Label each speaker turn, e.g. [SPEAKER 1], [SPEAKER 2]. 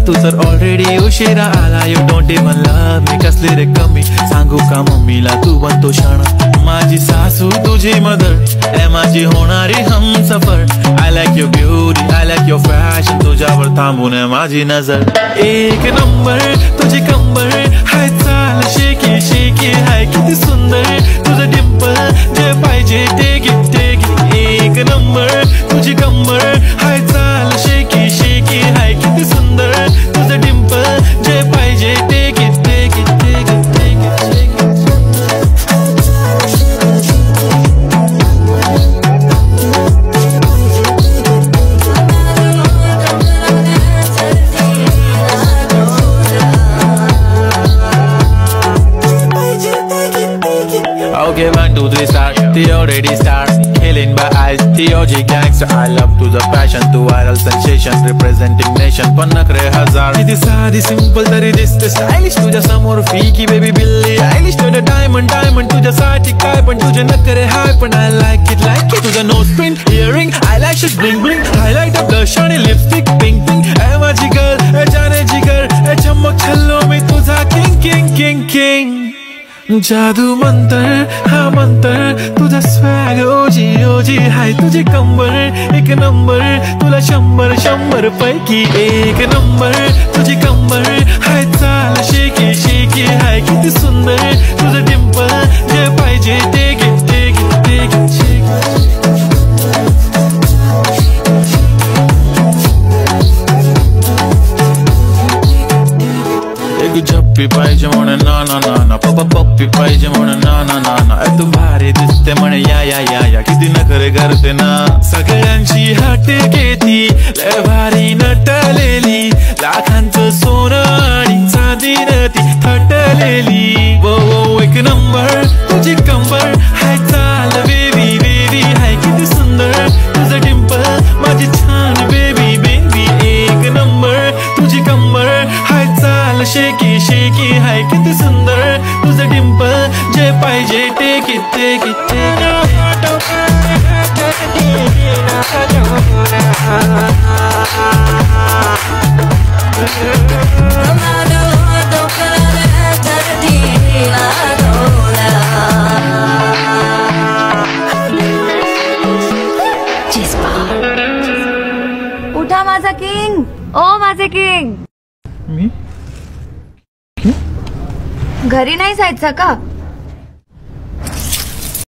[SPEAKER 1] तू तर ऑलरेडी उशिरा आला. You don't even love me. कसली रे कमी सांगू का मम्मीला तू बनतो क्षण. माझी सासू तुझी मदर ए माझी होणारी Humsafar. I like your beauty I like your fashion. तुझ्यावर थांबून माझी नजर. एक नंबर तुझी कंबर हाय चाल शेकी शेकी हाय किती सुंदर तुझं डिंपल. जे पाहिजे ते घे ते घे. एक नंबर तुझी कंबर हाय चाल शेकी शेकी हाय किती सुंदर तुझं डिंपल. जे पाहिजे ते घे ते घे ते घे ते घे. Okay, 1, 2, 3 start. The already start. Killing by eyes. The OG gangster. I love to the passion. To viral sensation. Representing nation. पण नखरे हजार. किती साधी simple तरी दिसते stylish. तुझ्या समोर फीकी baby बिल्ली आयलिश. तुझं diamond diamond तुझ्यासाठी काय पण तुझे नखरे हाय पण I like it like it. तुझं nose print earring eyelashes bling bling. Highlight of blush आणि lipstick pink pink. ए माझी girl ए जाने जिगर ए चमक छल्लो मी तुझा king king king king. जादू मंतर हा मंतर तुझा स्वॅग ओजी ओजी हाय तुझी कंबर. एक नंबर तुला 100 पैकी एक नंबर तुझी कंबर हाय चाल शेकी शेकी हाय किती सुंदर तुझं डिंपल. जे पाहिजे ते घे ते घे ते घे. झप्पी पाहिजे म्हणे ना ना ना ना. पप्पी पाहिजे म्हणे ना ना ना ना. तू भारी दिसते म्हणे या या या या. किती नखरे करते ना. सगळ्यांची हाट घेती लय भारी नटलेली. लाखांचं सोनं आणि चांदीनं ती थटलेली. वो वो एक नंबर तुझी कंबर हाय चाल बेबी बेबी हाय किती सुंदर तुझं डिंपल. माझी छान बेबी बेबी. एक नंबर तुझी कंबर हाय चाल शेकी शेकी हाय किती सुंदर तुझं डिंपल. जे पाहिजे ते किती किती.
[SPEAKER 2] उठा माझा किंग. ओ माझे किंग.
[SPEAKER 1] मी
[SPEAKER 2] घरी नाही जायचं का?